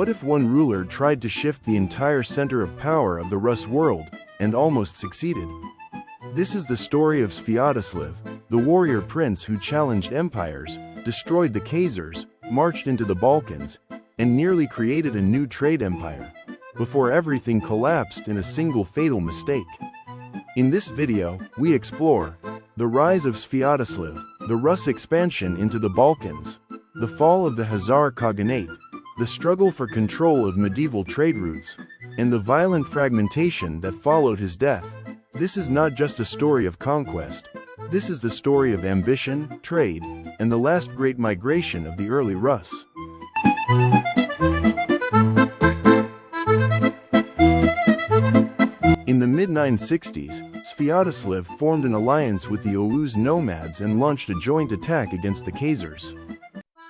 What if one ruler tried to shift the entire center of power of the Rus world, and almost succeeded? This is the story of Sviatoslav, the warrior prince who challenged empires, destroyed the Khazars, marched into the Balkans, and nearly created a new trade empire, before everything collapsed in a single fatal mistake. In this video, we explore the rise of Sviatoslav, the Rus expansion into the Balkans, the fall of the Khazar Khaganate, the struggle for control of medieval trade routes, and the violent fragmentation that followed his death. This is not just a story of conquest. This is the story of ambition, trade, and the last great migration of the early Rus. In the mid-960s, Sviatoslav formed an alliance with the Oghuz nomads and launched a joint attack against the Khazars.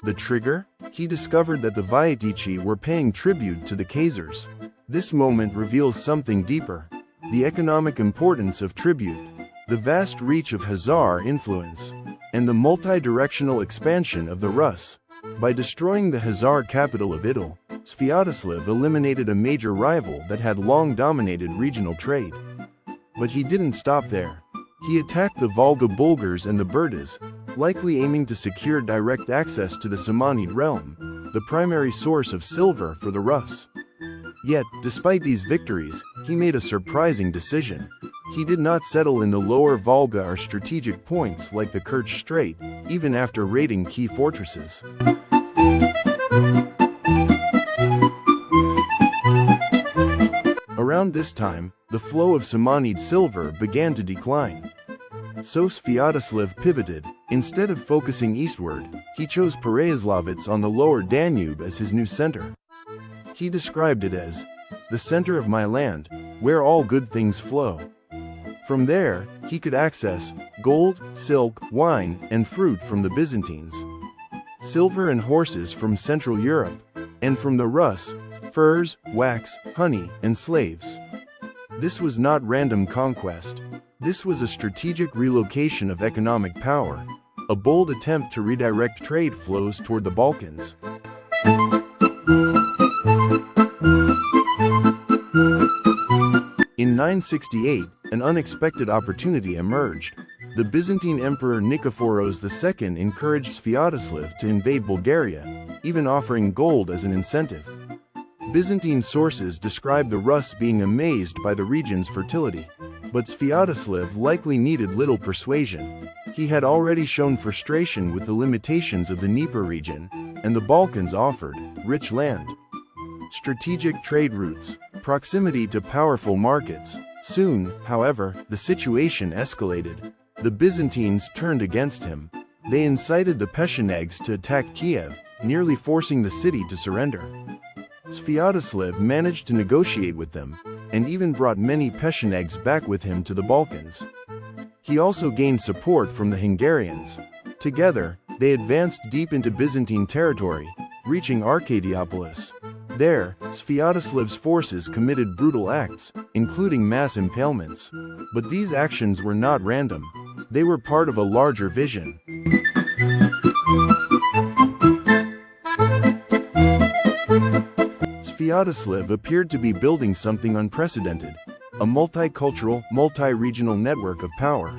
The trigger? He discovered that the Vyatychi were paying tribute to the Khazars. This moment reveals something deeper: the economic importance of tribute, the vast reach of Khazar influence, and the multi-directional expansion of the Rus. By destroying the Khazar capital of Idil, Sviatoslav eliminated a major rival that had long dominated regional trade. But he didn't stop there. He attacked the Volga Bulgars and the Burdas, likely aiming to secure direct access to the Samanid realm, the primary source of silver for the Rus. Yet, despite these victories, he made a surprising decision. He did not settle in the lower Volga or strategic points like the Kerch Strait, even after raiding key fortresses. Around this time, the flow of Samanid silver began to decline. So Sviatoslav pivoted. Instead of focusing eastward, he chose Pereyaslavice on the lower Danube as his new center. He described it as the center of my land, where all good things flow. From there, he could access gold, silk, wine, and fruit from the Byzantines, silver and horses from Central Europe, and from the Rus, furs, wax, honey, and slaves. This was not random conquest. This was a strategic relocation of economic power, a bold attempt to redirect trade flows toward the Balkans. In 968, an unexpected opportunity emerged. The Byzantine Emperor Nikephoros II encouraged Sviatoslav to invade Bulgaria, even offering gold as an incentive. Byzantine sources describe the Rus being amazed by the region's fertility. But Sviatoslav likely needed little persuasion. He had already shown frustration with the limitations of the Dnieper region, and the Balkans offered rich land, strategic trade routes, proximity to powerful markets. Soon, however, the situation escalated. The Byzantines turned against him. They incited the Pechenegs to attack Kiev, nearly forcing the city to surrender. Sviatoslav managed to negotiate with them, and even brought many Pechenegs back with him to the Balkans. He also gained support from the Hungarians. Together, they advanced deep into Byzantine territory, reaching Arcadiopolis. There, Sviatoslav's forces committed brutal acts, including mass impalements. But these actions were not random. They were part of a larger vision. Sviatoslav appeared to be building something unprecedented, a multicultural, multi-regional network of power.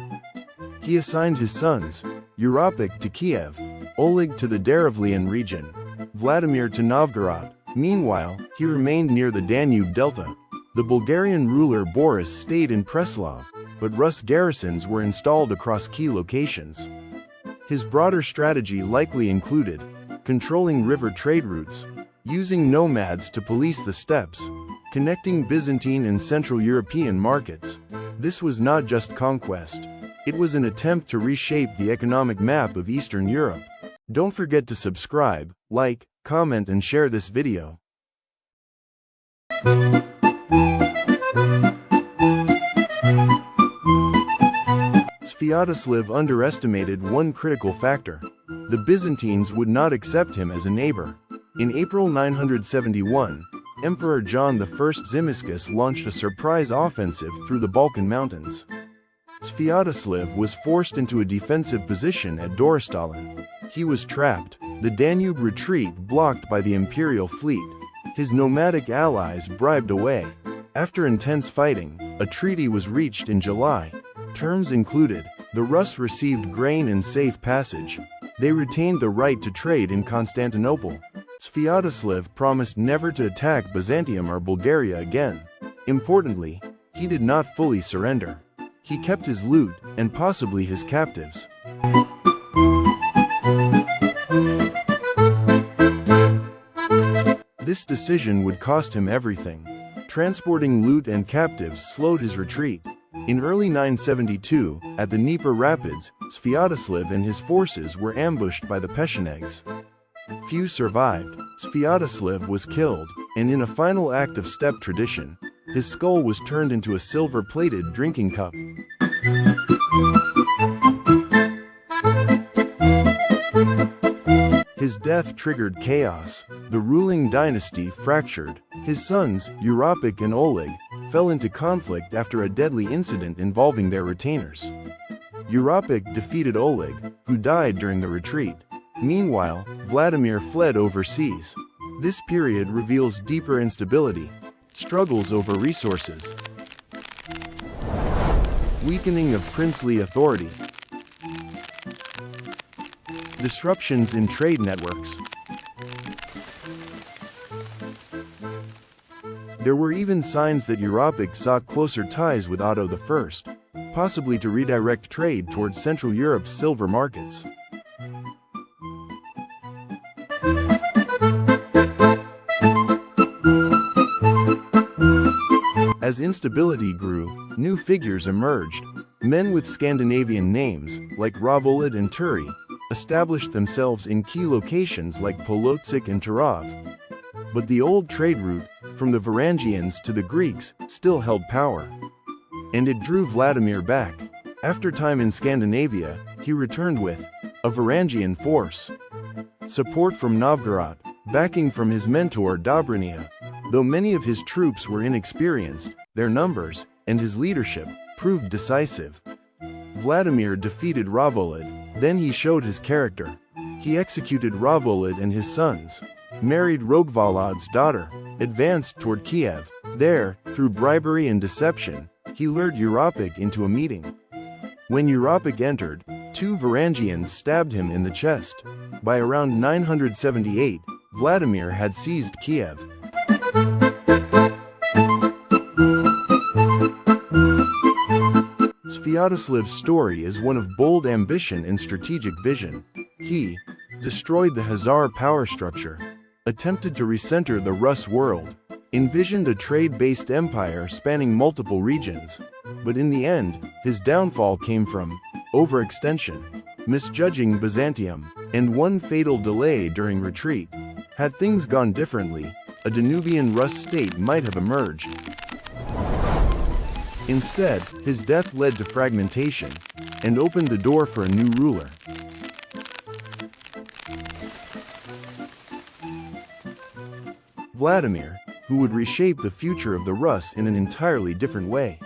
He assigned his sons, Europik to Kiev, Oleg to the Derevlian region, Vladimir to Novgorod. Meanwhile, he remained near the Danube delta. The Bulgarian ruler Boris stayed in Preslav, but Rus garrisons were installed across key locations. His broader strategy likely included controlling river trade routes, using nomads to police the steppes, connecting Byzantine and Central European markets. This was not just conquest. It was an attempt to reshape the economic map of Eastern Europe. Don't forget to subscribe, like, comment, and share this video. Sviatoslav underestimated one critical factor: the Byzantines would not accept him as a neighbor. In April 971, Emperor John I Tzimiskes launched a surprise offensive through the Balkan mountains. Sviatoslav was forced into a defensive position at Dorostolon. He was trapped, the Danube retreat blocked by the imperial fleet. his nomadic allies bribed away. After intense fighting, a treaty was reached in July. Terms included, the Rus received grain and safe passage. They retained the right to trade in Constantinople. Sviatoslav promised never to attack Byzantium or Bulgaria again. Importantly, he did not fully surrender. He kept his loot, and possibly his captives. This decision would cost him everything. Transporting loot and captives slowed his retreat. In early 972, at the Dnieper Rapids, Sviatoslav and his forces were ambushed by the Pechenegs. Few survived. Sviatoslav was killed, and in a final act of steppe tradition, his skull was turned into a silver-plated drinking cup. His death triggered chaos. The ruling dynasty fractured. His sons, Europik and Oleg, fell into conflict after a deadly incident involving their retainers. Europik defeated Oleg, who died during the retreat. Meanwhile, Vladimir fled overseas. This period reveals deeper instability, struggles over resources, weakening of princely authority, disruptions in trade networks. There were even signs that Europik sought closer ties with Otto I, possibly to redirect trade towards Central Europe's silver markets. As instability grew, new figures emerged. Men with Scandinavian names, like Ravolid and Turi, established themselves in key locations like Polotsk and Tarov. But the old trade route, from the Varangians to the Greeks, still held power. And it drew Vladimir back. After time in Scandinavia, he returned with a Varangian force, support from Novgorod, backing from his mentor Dobrynia. Though many of his troops were inexperienced, their numbers, and his leadership, proved decisive. Vladimir defeated Ravolid, then he showed his character. He executed Ravolid and his sons, married Rogvalad's daughter, advanced toward Kiev. There, through bribery and deception, he lured Europik into a meeting. When Europik entered, two Varangians stabbed him in the chest. By around 978, Vladimir had seized Kiev. Sviatoslav's story is one of bold ambition and strategic vision. He destroyed the Khazar power structure, attempted to recenter the Rus world, envisioned a trade-based empire spanning multiple regions. But in the end, his downfall came from overextension, misjudging Byzantium, and one fatal delay during retreat. Had things gone differently, a Danubian Rus state might have emerged. Instead, his death led to fragmentation and opened the door for a new ruler. Vladimir, who would reshape the future of the Rus in an entirely different way.